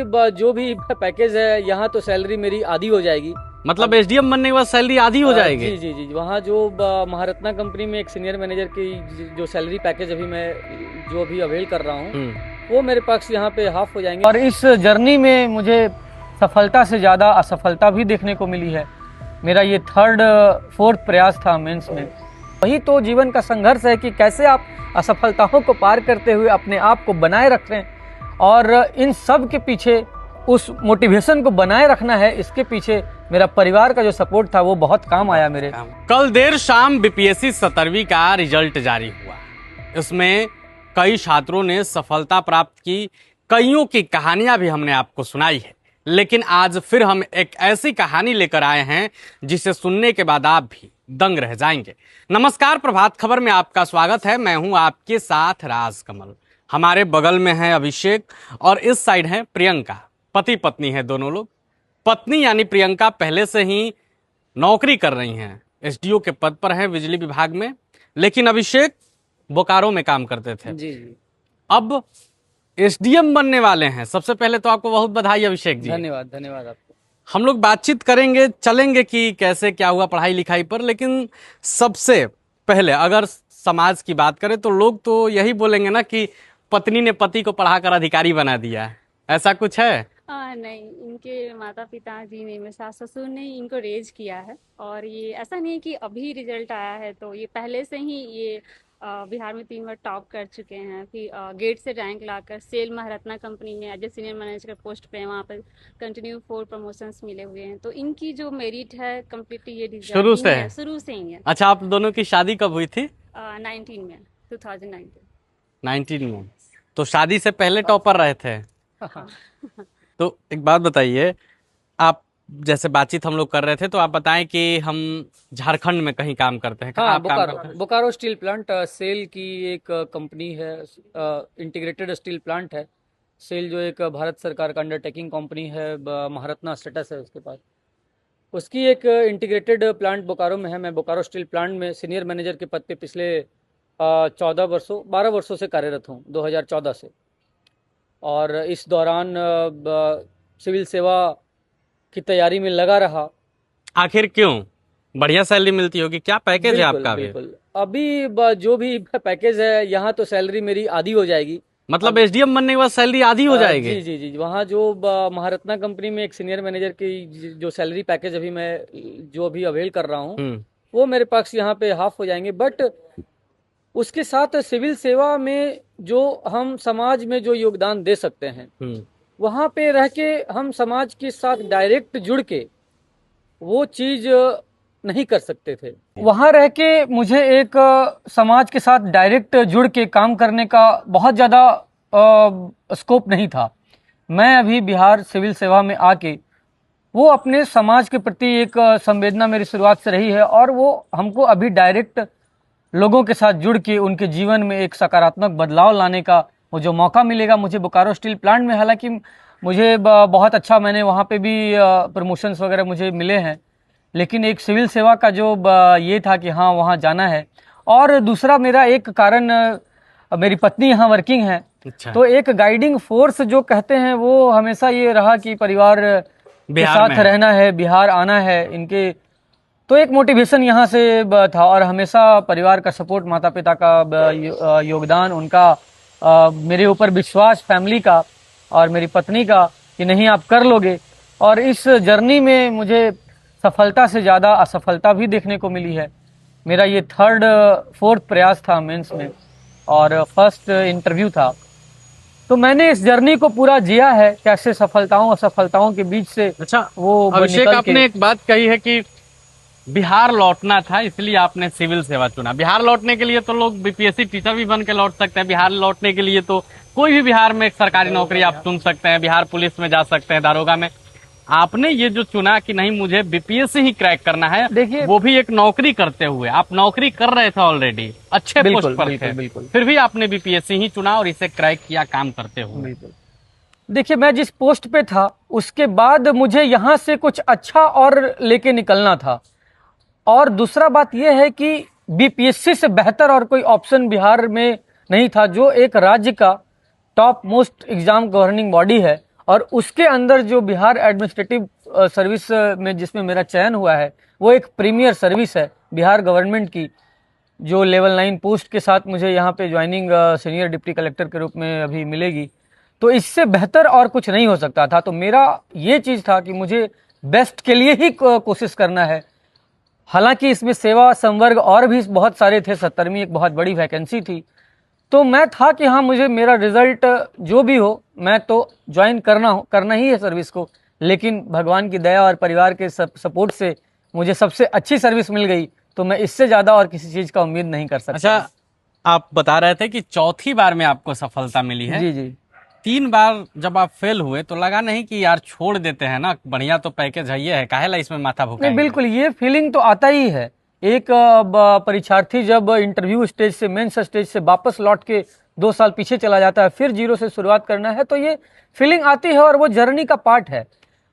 जो भी पैकेज है यहाँ तो सैलरी मेरी आधी हो जाएगी। मतलब एसडीएम बनने के बाद सैलरी आधी हो जाएगी? जी जी जी, वहाँ जो महारत्ना कंपनी में एक सीनियर मैनेजर की जो सैलरी पैकेज अभी मैं जो अभी अवेल कर रहा हूँ वो मेरे पास यहाँ पे हाफ हो जाएंगे। और इस जर्नी में मुझे सफलता से ज़्यादा असफलता भी देखने को मिली है। मेरा ये फोर्थ प्रयास था मेंस में। वही तो जीवन का संघर्ष है कि कैसे आप असफलताओं को पार करते हुए अपने आप को बनाए रखें, और इन सब के पीछे उस मोटिवेशन को बनाए रखना है। इसके पीछे मेरा परिवार का जो सपोर्ट था वो बहुत काम आया मेरे। कल देर शाम बीपीएससी 17वीं का रिजल्ट जारी हुआ। इसमें कई छात्रों ने सफलता प्राप्त की, कईयों की कहानियां भी हमने आपको सुनाई है। लेकिन आज फिर हम एक ऐसी कहानी लेकर आए हैं जिसे सुनने के बाद आप भी दंग रह जाएंगे। नमस्कार, प्रभात खबर में आपका स्वागत है। मैं हूं आपके साथ राजकमल। हमारे बगल में है अभिषेक और इस साइड है प्रियंका। पति पत्नी है दोनों लोग। पत्नी यानी प्रियंका पहले से ही नौकरी कर रही हैं, एसडीओ के पद पर हैं बिजली विभाग में। लेकिन अभिषेक बोकारो में काम करते थे, जी जी। अब एसडीएम बनने वाले हैं। सबसे पहले तो आपको बहुत बधाई अभिषेक जी। धन्यवाद धन्यवाद आपको। हम लोग बातचीत करेंगे, चलेंगे कि कैसे क्या हुआ पढ़ाई लिखाई पर। लेकिन सबसे पहले अगर समाज की बात करें तो लोग तो यही बोलेंगे ना कि पत्नी ने पति को पढ़ाकर अधिकारी बना दिया है। ऐसा कुछ है? नहीं, इनके माता पिता जी ने, मेरे सास ससुर ने इनको रेज किया है। और ये ऐसा नहीं है कि अभी रिजल्ट आया है, तो ये पहले से ही ये बिहार में 3 बार टॉप कर चुके हैं। फिर गेट से रैंक लाकर सेल महारत्ना कंपनी में as a senior manager post पे वहाँ पर कंटिन्यू 4 प्रमोशंस मिले हुए हैं। तो इनकी जो मेरिट है कम्प्लीटली ये शुरू से है? शुरू से ही है। अच्छा, आप दोनों की शादी कब हुई थी? 19 में, 19 में। तो शादी से पहले टॉपर रहे थे। तो एक बात बताइए, आप जैसे बातचीत हम लोग कर रहे थे तो आप बताएं कि हम झारखंड में कहीं काम करते हैं। हाँ, आप काम करते हैं? बोकारो स्टील प्लांट सेल की एक कंपनी है, इंटीग्रेटेड स्टील प्लांट है। सेल जो एक भारत सरकार का अंडरटेकिंग कंपनी है, महारत्ना स्टेटस है उसके पास। उसकी एक इंटीग्रेटेड प्लांट बोकारो में है। मैं बोकारो स्टील प्लांट में सीनियर मैनेजर के पद पे पिछले 12 वर्षों से कार्यरत हूँ, 2014 से। और इस दौरान सिविल सेवा की तैयारी में लगा रहा। आखिर क्यों? बढ़िया सैलरी मिलती होगी, क्या पैकेज है आपका? बिल्कुल, अभी जो भी पैकेज है यहाँ तो सैलरी मेरी आधी हो जाएगी। मतलब एसडीएम बनने के बाद सैलरी आधी हो जाएगी? जी जी जी, वहाँ जो महारत्ना कंपनी में एक सीनियर मैनेजर की जो सैलरी पैकेज अभी मैं जो अभी अवेल कर रहा हूँ वो मेरे पास यहाँ पे हाफ हो जाएंगे। बट उसके साथ सिविल सेवा में जो हम समाज में जो योगदान दे सकते हैं वहाँ पे रह के हम समाज के साथ डायरेक्ट जुड़ के वो चीज नहीं कर सकते थे। वहाँ रह के मुझे एक समाज के साथ डायरेक्ट जुड़ के काम करने का बहुत ज़्यादा स्कोप नहीं था। मैं अभी बिहार सिविल सेवा में आके वो अपने समाज के प्रति एक संवेदना मेरी शुरुआत से रही है, और वो हमको अभी डायरेक्ट लोगों के साथ जुड़ के उनके जीवन में एक सकारात्मक बदलाव लाने का वो जो मौका मिलेगा मुझे बोकारो स्टील प्लांट में। हालांकि मुझे बहुत अच्छा, मैंने वहाँ पे भी प्रमोशंस वगैरह मुझे मिले हैं, लेकिन एक सिविल सेवा का जो ये था कि हाँ वहाँ जाना है। और दूसरा मेरा एक कारण, मेरी पत्नी यहाँ वर्किंग है। अच्छा। तो एक गाइडिंग फोर्स जो कहते हैं वो हमेशा ये रहा कि परिवार के साथ रहना है, बिहार आना है इनके। तो एक मोटिवेशन यहाँ से था, और हमेशा परिवार का सपोर्ट, माता पिता का योगदान, उनका मेरे ऊपर विश्वास, फैमिली का और मेरी पत्नी का कि नहीं आप कर लोगे। और इस जर्नी में मुझे सफलता से ज़्यादा असफलता भी देखने को मिली है। मेरा ये फोर्थ प्रयास था मेंस में, और फर्स्ट इंटरव्यू था। तो मैंने इस जर्नी को पूरा जिया है, कैसे सफलताओं असफलताओं के बीच से। अच्छा, वो अभिषेक आपने एक बात कही है कि बिहार लौटना था इसलिए आपने सिविल सेवा चुना। बिहार लौटने के लिए तो लोग बीपीएससी टीचर भी बन के लौट सकते हैं। बिहार लौटने के लिए तो कोई भी बिहार में एक सरकारी नौकरी आप चुन सकते हैं, बिहार पुलिस में जा सकते हैं, दारोगा में। आपने ये जो चुना कि नहीं मुझे बीपीएससी ही क्रैक करना है, देखिए वो भी एक नौकरी करते हुए। आप नौकरी कर रहे थे ऑलरेडी, अच्छे पोस्ट पर थे, फिर भी आपने बीपीएससी ही चुना और इसे क्रैक किया काम करते हुए। देखिए, मैं जिस पोस्ट पे था उसके बाद मुझे यहाँ से कुछ अच्छा और लेके निकलना था। और दूसरा बात यह है कि बीपीएससी से बेहतर और कोई ऑप्शन बिहार में नहीं था, जो एक राज्य का top most exam governing body है, और उसके अंदर जो बिहार एडमिनिस्ट्रेटिव सर्विस में जिसमें मेरा चयन हुआ है वो एक प्रीमियर सर्विस है बिहार गवर्नमेंट की, जो लेवल 9 पोस्ट के साथ मुझे यहाँ पे ज्वाइनिंग सीनियर डिप्टी कलेक्टर के रूप में अभी मिलेगी। तो इससे बेहतर और कुछ नहीं हो सकता था। तो मेरा ये चीज़ था कि मुझे बेस्ट के लिए ही कोशिश करना है। हालांकि इसमें सेवा संवर्ग और भी बहुत सारे थे, 70वीं एक बहुत बड़ी वैकेंसी थी। तो मैं था कि हाँ मुझे मेरा रिजल्ट जो भी हो मैं तो ज्वाइन करना ही है सर्विस को, लेकिन भगवान की दया और परिवार के सपोर्ट से मुझे सबसे अच्छी सर्विस मिल गई, तो मैं इससे ज़्यादा और किसी चीज़ का उम्मीद नहीं कर सकता। अच्छा, आप बता रहे थे कि चौथी बार में आपको सफलता मिली है। जी जी। 3 बार जब आप फेल हुए तो लगा नहीं कि यार छोड़ देते हैं ना, बढ़िया तो पैकेज है, ये है, काहे ला इसमें माथा नहीं, भुकाएंगे? बिल्कुल ये फीलिंग तो आता ही है। एक परीक्षार्थी जब इंटरव्यू स्टेज से मेंस स्टेज से वापस लौट के 2 साल पीछे चला जाता है, फिर जीरो से शुरुआत करना है, तो ये फीलिंग आती है और वो जर्नी का पार्ट है।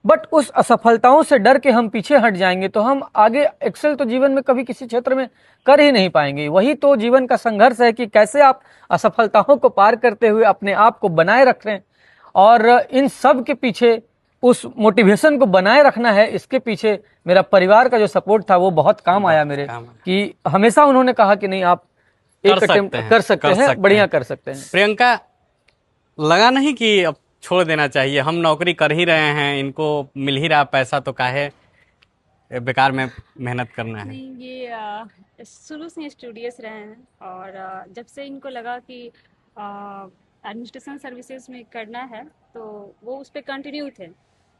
बट उस असफलताओं से डर के हम पीछे हट जाएंगे तो हम आगे एक्सेल तो जीवन में कभी किसी क्षेत्र में कर ही नहीं पाएंगे। वही तो जीवन का संघर्ष है कि कैसे आप असफलताओं को पार करते हुए अपने आप को बनाए रख रहे हैं, और इन सब के पीछे उस मोटिवेशन को बनाए रखना है। इसके पीछे मेरा परिवार का जो सपोर्ट था वो बहुत काम आया मेरे, कि हमेशा उन्होंने कहा कि नहीं आप एक अटेम्प्ट कर सकते हैं, बढ़िया कर सकते हैं। प्रियंका, लगा नहीं कि अब छोड़ देना चाहिए, हम नौकरी कर ही रहे हैं, इनको मिल ही रहा पैसा, तो काहे बेकार में मेहनत करना है? नहीं, ये शुरू से स्टूडियस रहे हैं और जब से इनको लगा कि एडमिनिस्ट्रेशन सर्विसेज में करना है तो वो उस पर कंटिन्यू थे।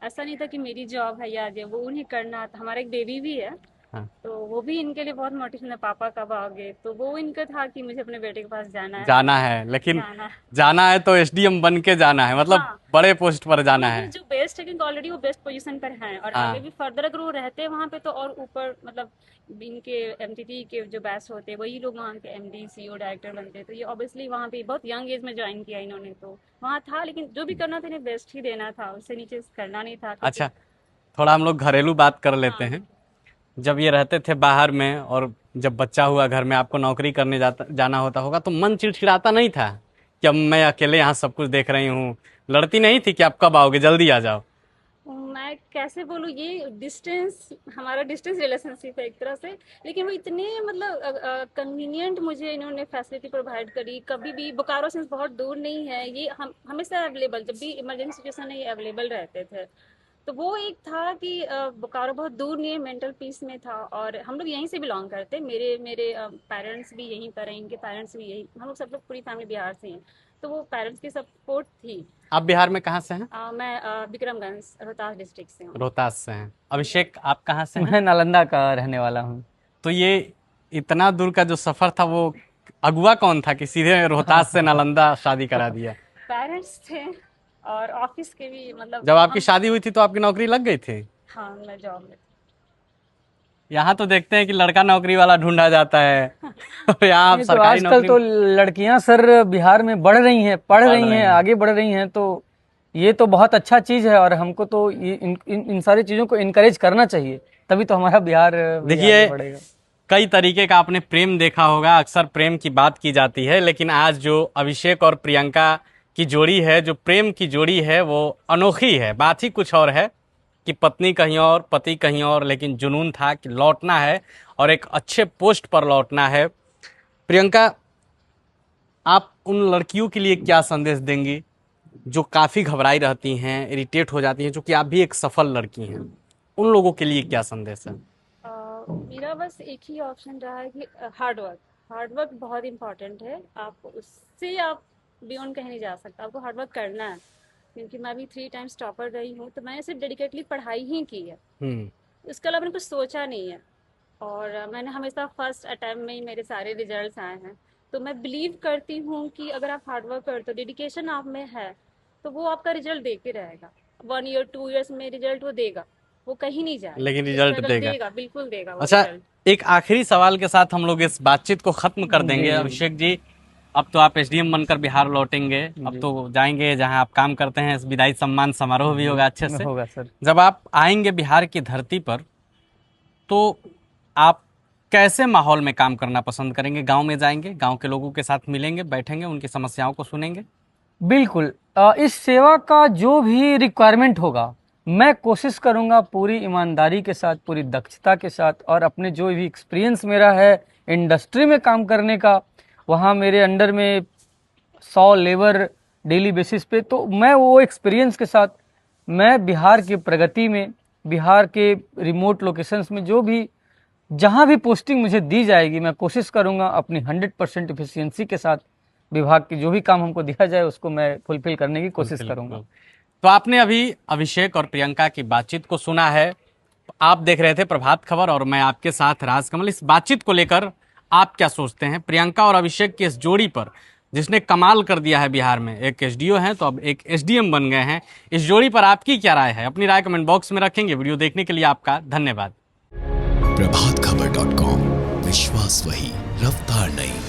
ऐसा नहीं था कि मेरी जॉब है या वो उन्हें करना था। हमारा एक बेबी भी है, हाँ। तो वो भी इनके लिए बहुत मोटिवेशन है, पापा कब आओगे। तो वो इनका था कि मुझे अपने बेटे के पास जाना है, लेकिन जाना जाना है तो एसडीएम बन के जाना है, मतलब हाँ। बड़े पोस्ट पर जाना है। जो बेस्ट है क्योंकि ऑलरेडी वो बेस्ट पोजीशन पर हैं और हाँ। आगे भी फर्दर अगर वो रहते हैं वहाँ पे तो और ऊपर, मतलब इनके एमटीटी के जो बैच होते हैं वही लोग वहाँ के एमडी सीईओ डायरेक्टर बनते हैं। तो ये ऑब्वियसली वहाँ पे बहुत यंग एज में ज्वाइन किया इन्होंने, तो वहाँ था, लेकिन जो भी करना था इन्हें बेस्ट ही देना था, उससे नीचे करना नहीं था। अच्छा, थोड़ा हम लोग घरेलू बात कर लेते हाँ। हैं। जब ये रहते थे बाहर में और जब बच्चा हुआ घर में, आपको नौकरी करने जाना होता होगा, तो मन चिड़चिड़ाता नहीं था कि अब मैं अकेले यहाँ सब कुछ देख रही हूँ? लड़ती नहीं थी कि आप कब आओगे, जल्दी आ जाओ? मैं कैसे बोलूँ, ये डिस्टेंस, हमारा डिस्टेंस रिलेशनशिप है एक तरह से, लेकिन वो इतने मतलब कन्वीनियंट मुझे इन्होंने फैसिलिटी प्रोवाइड करी। कभी भी बोकारो से बहुत दूर नहीं है, ये हम हमेशा अवेलेबल, जब भी इमरजेंसी सिचुएशन है ये अवेलेबल रहते थे। तो वो एक था कि बोकारो बहुत दूर नहीं है, मेंटल पीस में था। और हम लोग यहीं से बिलोंग करते, मेरे मेरे पेरेंट्स भी यहीं पर हैं, इनके पेरेंट्स भी यहीं, हम लोग सब लोग पूरी फैमिली बिहार से हैं। तो वो पेरेंट्स की सपोर्ट थी। आप बिहार में कहाँ से हैं? मैं विक्रमगंज रोहतास डिस्ट्रिक्ट से हूँ। रोहतास से हैं। अभिषेक, आप कहाँ से हैं? मैं नालंदा का रहने वाला हूँ। तो ये इतना दूर का जो सफर था, वो अगुआ कौन था कि सीधे रोहतास से नालंदा शादी करा दिया? पेरेंट्स थे और ऑफिस के भी, मतलब जब आपकी शादी हुई थी तो आपकी नौकरी लग गई थी? हाँ, मैं जॉब में। यहाँ तो देखते हैं कि लड़का नौकरी वाला ढूंढा जाता है यहाँ आप नहीं, तो सरकारी आजकल नौकरी। तो लड़कियां सर बिहार में बढ़ रही हैं, पढ़ रही हैं, आगे बढ़ रही हैं, तो ये तो बहुत अच्छा चीज़ है और हमको तो ये इन सारी चीज़ों को इनकरेज करना चाहिए, तभी तो हमारा बिहार भी देखिए, आगे बढ़ेगा। कई तरीके का आपने प्रेम देखा होगा, अक्सर प्रेम की बात की जाती है, लेकिन आज जो अभिषेक और प्रियंका की जोड़ी है, जो प्रेम की जोड़ी है, वो अनोखी है। बात ही कुछ और है कि पत्नी कहीं और, पति कहीं और, लेकिन जुनून था कि लौटना है और एक अच्छे पोस्ट पर लौटना है। प्रियंका, आप उन लड़कियों के लिए क्या संदेश देंगी जो काफ़ी घबराई रहती हैं, इरिटेट हो जाती हैं, जो कि आप भी एक सफल लड़की हैं? उन लोगों के लिए क्या संदेश है? मेरा बस एक ही ऑप्शन रहा है कि हार्ड वर्क बहुत इंपॉर्टेंट है। आप उससे आप बियॉन्ड कहीं नहीं जा सकता, आपको हार्ड वर्क करना है। क्योंकि मैं भी 3 टाइम्स टॉपर रही हूँ, तो मैंने सिर्फ डेडिकेटली पढ़ाई ही की है, इसके अलावा मैंने कुछ सोचा नहीं है। और मैंने हमेशा फर्स्ट अटैम्प्ट में ही मेरे सारे रिजल्ट्स आए हैं। तो मैं बिलीव करती हूँ कि अगर आप हार्ड वर्क करते हो, डेडिकेशन आप में है, तो वो आपका रिजल्ट दे के रहेगा। 1 ईयर 2 ईयर्स में रिजल्ट वो देगा, वो कहीं नहीं जाएगा, लेकिन रिजल्ट देगा। बिल्कुल देगा वो अच्छा, रिजल्ट। एक आखिरी सवाल के साथ हम लोग इस बातचीत को खत्म कर देंगे। अभिषेक जी, अब तो आप एसडीएम बनकर बिहार लौटेंगे, अब तो जाएंगे जहां आप काम करते हैं, विदाई सम्मान समारोह भी होगा अच्छे से। होगा सर। जब आप आएंगे बिहार की धरती पर, तो आप कैसे माहौल में काम करना पसंद करेंगे? गांव में जाएंगे, गांव के लोगों के साथ मिलेंगे, बैठेंगे, उनकी समस्याओं को सुनेंगे? बिल्कुल। इस सेवा का जो भी रिक्वायरमेंट होगा मैं कोशिश करूंगा पूरी ईमानदारी के साथ, पूरी दक्षता के साथ, और अपने जो भी एक्सपीरियंस मेरा है इंडस्ट्री में काम करने का, वहाँ मेरे अंडर में 100 लेबर डेली बेसिस पे, तो मैं वो एक्सपीरियंस के साथ मैं बिहार की प्रगति में, बिहार के रिमोट लोकेशंस में जो भी जहाँ भी पोस्टिंग मुझे दी जाएगी मैं कोशिश करूंगा अपनी 100% एफिशिएंसी के साथ विभाग की जो भी काम हमको दिया जाए उसको मैं फुलफिल करने की कोशिश करूंगा। तो आपने अभी अभिषेक और प्रियंका की बातचीत को सुना है। आप देख रहे थे प्रभात खबर और मैं आपके साथ राजकमल। इस बातचीत को लेकर आप क्या सोचते हैं? प्रियंका और अभिषेक की इस जोड़ी पर, जिसने कमाल कर दिया है बिहार में, एक एसडीओ हैं तो अब एक एसडीएम बन गए हैं, इस जोड़ी पर आपकी क्या राय है? अपनी राय कमेंट बॉक्स में रखेंगे। वीडियो देखने के लिए आपका धन्यवाद। प्रभातखबर.com, विश्वास वही, रफ्तार नहीं।